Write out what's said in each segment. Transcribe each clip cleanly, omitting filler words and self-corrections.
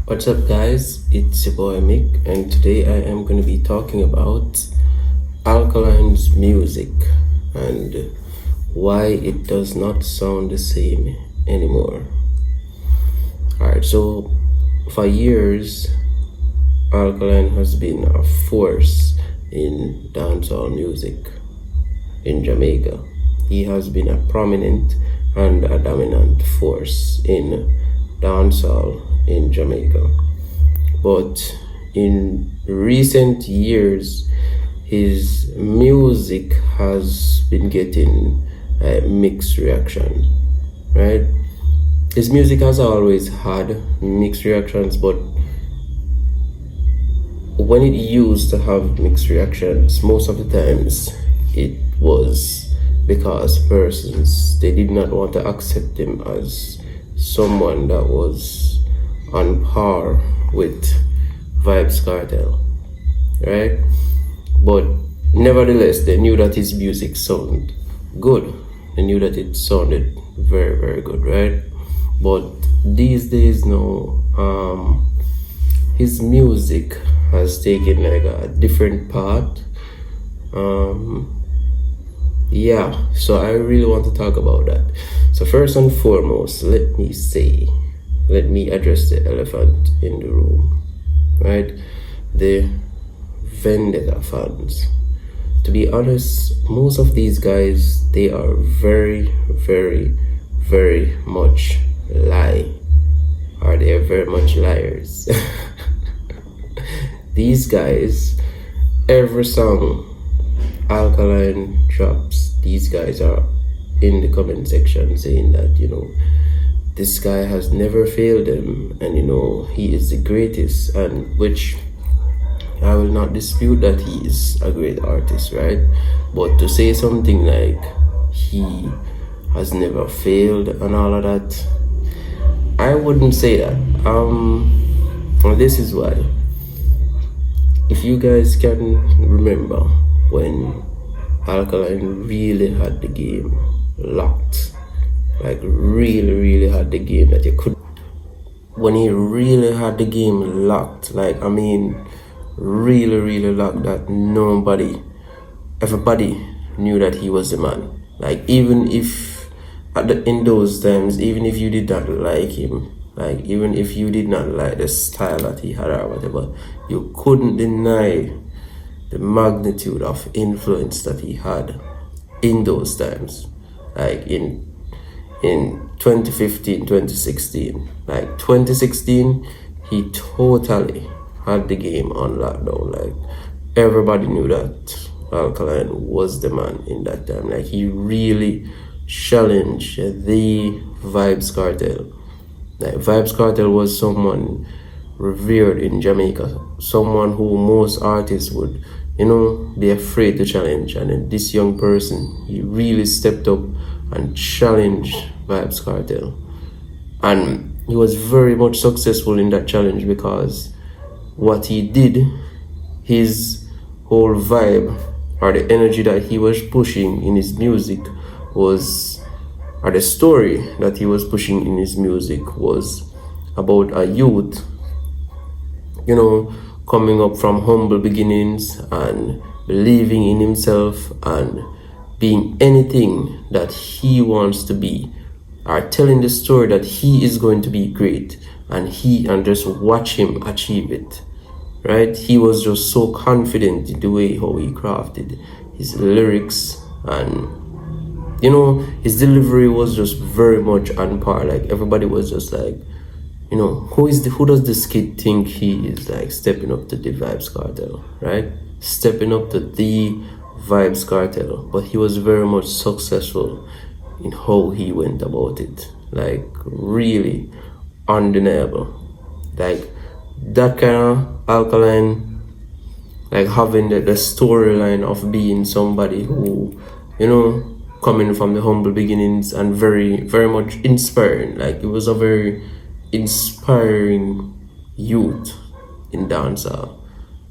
What's up, guys? It's your boy Mick, and today I am going to be talking about Alkaline's music and why it does not sound the same anymore. Alright, so for years, Alkaline has been a force in dancehall music in Jamaica. He has been a prominent and a dominant force in dancehall in Jamaica. But in recent years, his music has been getting mixed reaction, right? His music has always had mixed reactions, but when it used to have mixed reactions, most of the times it was because persons, they did not want to accept him as someone that was on par with Vybz Kartel, right? But nevertheless, they knew that his music sounded good. They knew that it sounded very, very good, right? But these days now, his music has taken like a different path. So I really want to talk about that. So first and foremost, let me address the elephant in the room, right? The Vendetta fans. To be honest, most of these guys, they are very, very, very much lie. Or they are very much liars. These guys, every song Alkaline drops, these guys are in the comment section saying that, this guy has never failed them, and he is the greatest, and which I will not dispute that he is a great artist, right? But to say something like he has never failed and all of that, I wouldn't say that. And this is why. If you guys can remember when Alkaline really had the game locked, like really had the game that you could, when he really had the game locked, really locked, that everybody knew that he was the man. Like, even if in those times, even if you did not like him, like even if you did not like the style that he had or whatever, you couldn't deny the magnitude of influence that he had in those times. Like in 2015, 2016. Like 2016, he totally had the game on lockdown. Like, everybody knew that Alkaline was the man in that time. Like, he really challenged the Vybz Kartel. Like, Vybz Kartel was someone revered in Jamaica, someone who most artists would, be afraid to challenge. And then this young person, he really stepped up and challenged Vybz Kartel. And he was very much successful in that challenge, because what he did, his whole vibe, or the energy that he was pushing in his music was, or the story that he was pushing in his music was about a youth, coming up from humble beginnings and believing in himself and being anything that he wants to be, or telling the story that he is going to be great, and just watch him achieve it, right? He was just so confident in the way how he crafted his lyrics, and his delivery was just very much on par. Like, everybody was just like, who does this kid think he is, like, stepping up to the Vybz Kartel, right? Stepping up to the Vybz Kartel. But he was very much successful in how he went about it. Like, really undeniable. Like, that kind of Alkaline, like, having the storyline of being somebody who, coming from the humble beginnings, and very, very much inspiring. Like, it was a very inspiring youth in dancehall.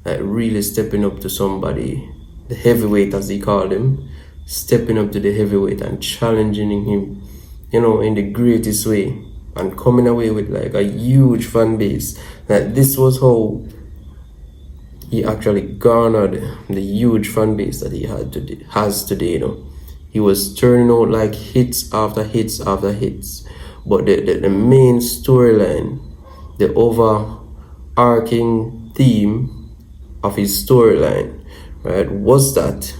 Like, really stepping up to somebody, the heavyweight as they called him, stepping up to the heavyweight and challenging him, in the greatest way. and coming away with like a huge fan base. Like this was how he actually garnered the huge fan base that he has today. He was turning out like hits after hits after hits, but the main storyline, the overarching theme of his storyline, right, was that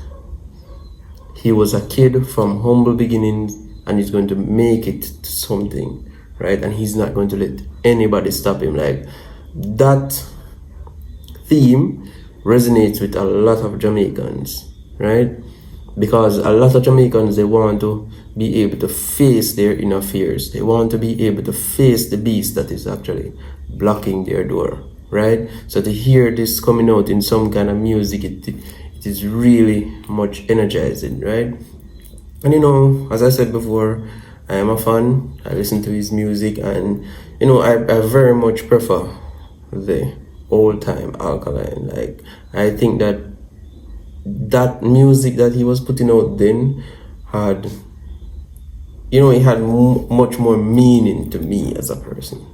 he was a kid from humble beginnings and he's going to make it to something, right? And he's not going to let anybody stop him. Like that theme resonates with a lot of Jamaicans, right? Because a lot of Jamaicans, they want to be able to face their inner fears. They want to be able to face the beast that is actually blocking their door, right? So to hear this coming out in some kind of music, it is really much energizing, right? And as I said before, I am a fan. I listen to his music, and I very much prefer the old time Alkaline. Like I think that music that he was putting out then had, it had much more meaning to me as a person,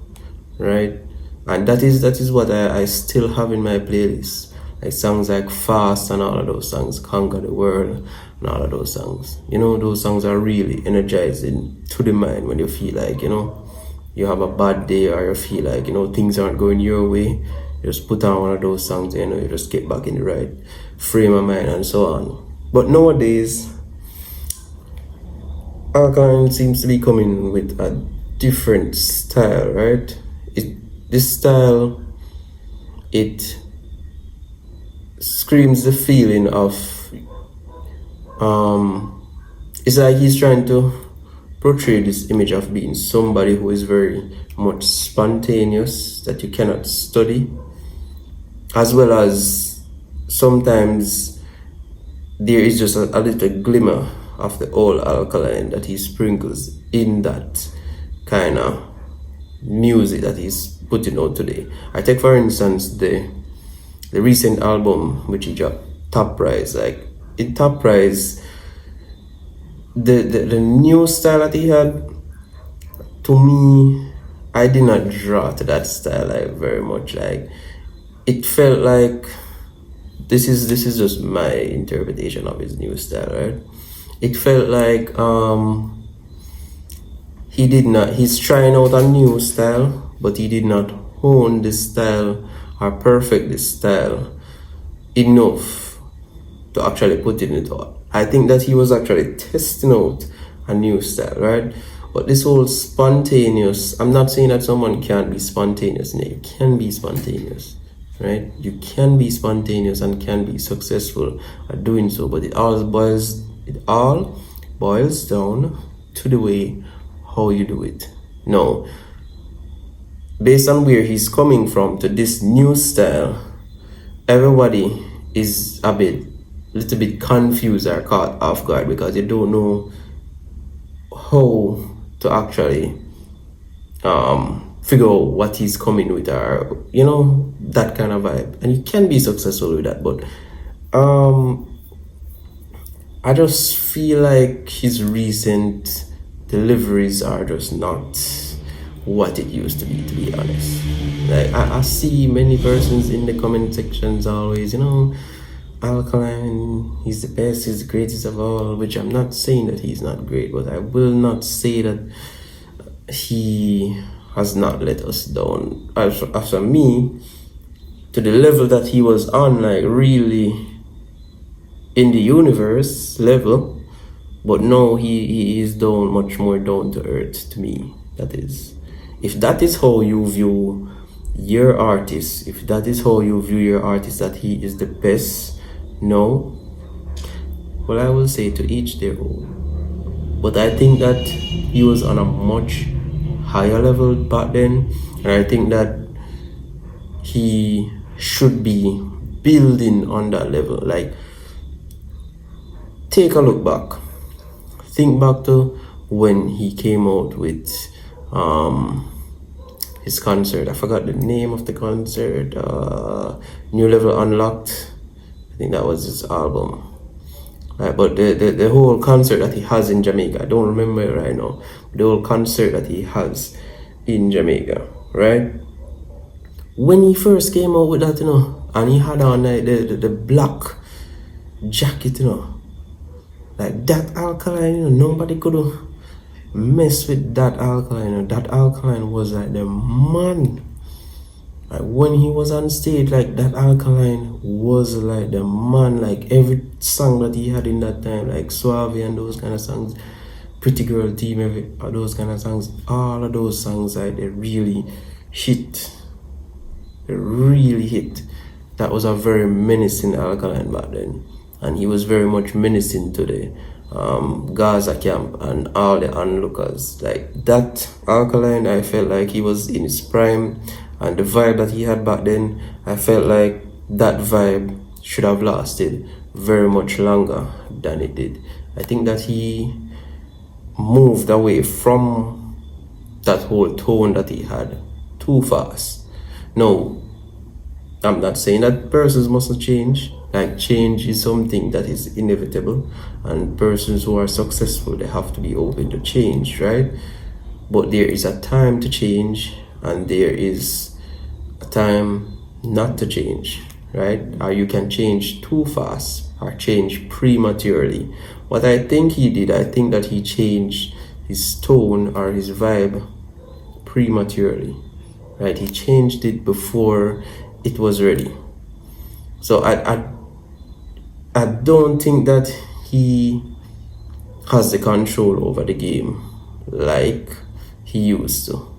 right? And that is what I still have in my playlist. Like songs like Fast and all of those songs, Conquer the World and all of those songs. Those songs are really energizing to the mind when you feel like, you have a bad day, or you feel like, things aren't going your way. You just put on one of those songs, you just get back in the right frame of mind and so on. But nowadays, Alkaline seems to be coming with a different style, right? This style, it screams the feeling of it's like he's trying to portray this image of being somebody who is very much spontaneous, that you cannot study, as well as sometimes there is just a little glimmer of the old Alkaline that he sprinkles in that kind of music that he's putting out today. I take for instance the recent album which he dropped, Top Rise. Like in Top Rise, the new style that he had, to me, I did not draw to that style like very much. Like it felt like this is just my interpretation of his new style, right? It felt like he's trying out a new style, but he did not hone this style or perfect this style enough to actually put it into it. I think that he was actually testing out a new style, right? But this whole spontaneous, I'm not saying that someone can't be spontaneous. No, you can be spontaneous, right? You can be spontaneous and can be successful at doing so, but it all boils down to the way how you do it. No, based on where he's coming from to this new style, everybody is a little bit confused or caught off guard because they don't know how to actually figure out what he's coming with, or that kind of vibe. And you can be successful with that, but I just feel like his recent deliveries are just not what it used to be honest. Like I see many persons in the comment sections always, Alkaline, he's the best, he's the greatest of all, which I'm not saying that he's not great, but I will not say that he has not let us down. After me, to the level that he was on, like really in the universe level, but no, he is down, much more down to earth to me. That is, if that is how you view your artist, that he is the best, no, well, I will say to each their own. But I think that he was on a much higher level back then, and I think that he should be building on that level. Like, take a look back, think back to when he came out with his concert. I forgot the name of the concert. New Level Unlocked, I think that was his album. But the whole concert that he has in Jamaica, I don't remember it right now. The whole concert that he has, in Jamaica, right? When he first came out with that, and he had on like the black jacket, like that Alkaline, nobody could mess with that Alkaline. That Alkaline was like the man. Like when he was on stage, like that Alkaline was like the man. Like every song that he had in that time, like Suave and those kind of songs, Pretty Girl Team, those kind of songs, all of those songs, like they really hit. They really hit. That was a very menacing Alkaline back then, and he was very much menacing to the Gaza camp and all the onlookers. Like that Alkaline, I felt like he was in his prime, and the vibe that he had back then, I felt like that vibe should have lasted very much longer than it did. I think that he moved away from that whole tone that he had too fast. No, I'm not saying that persons mustn't change. Like change is something that is inevitable, and persons who are successful, they have to be open to change, right? But there is a time to change, and there is a time not to change, right? Or you can change too fast or change prematurely. What I think he did, I think that he changed his tone or his vibe prematurely, right? He changed it before it was ready. So I don't think that he has the control over the game like he used to.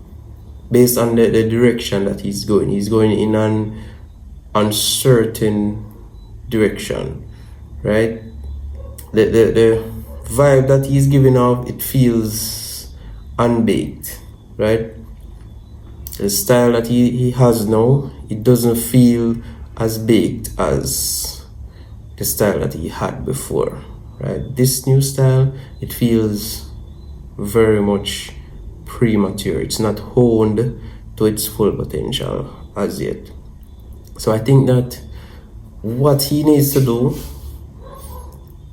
Based on the direction that he's going in an uncertain direction, right? The vibe that he's giving off, it feels unbaked, right? The style that he has now, it doesn't feel as baked as the style that he had before, right? This new style, it feels very much premature. It's not honed to its full potential as yet. So I think that what he needs to do,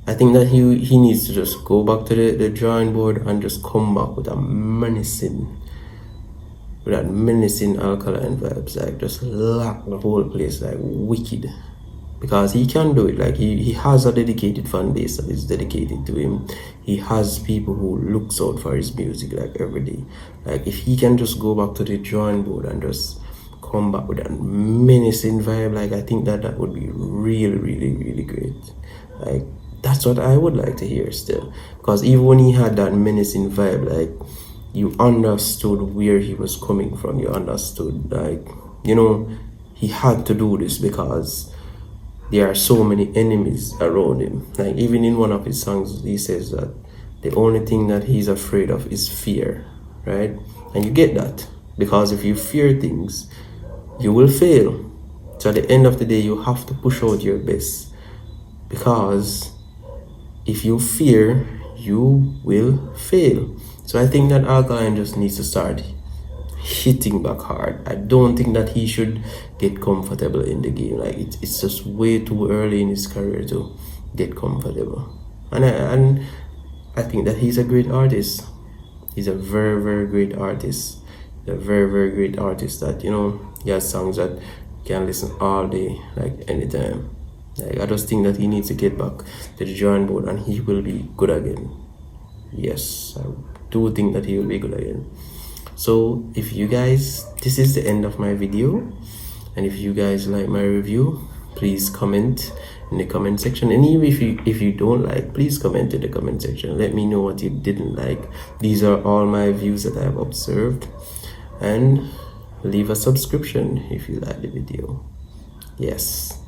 I think that he needs to just go back to the drawing board and just come back with that menacing Alkaline vibes, like just lock the whole place like wicked. Because he can do it. Like he has a dedicated fan base that is dedicated to him. He has people who looks out for his music like every day. Like if he can just go back to the drawing board and just come back with that menacing vibe, like I think that would be really, really, really great. Like that's what I would like to hear still. Because even when he had that menacing vibe, like you understood where he was coming from. You understood, like, he had to do this because there are so many enemies around him. Like even in one of his songs, he says that the only thing that he's afraid of is fear, right? And you get that, because if you fear things, you will fail. So at the end of the day, you have to push out your best, because if you fear, you will fail. So I think that Alkaline just needs to start hitting back hard. I don't think that he should get comfortable in the game. Like it's just way too early in his career to get comfortable. And I think that he's a great artist. He's a very, very great artist. A very, very great artist that, he has songs that you can listen all day, like anytime. Like I just think that he needs to get back to the drawing board and he will be good again. Yes, I do think that he will be good again. So if you guys, this is the end of my video, and if you guys like my review, please comment in the comment section. And even if you don't like, please comment in the comment section. Let me know what you didn't like. These are all my views that I have observed. And leave a subscription if you like the video. Yes.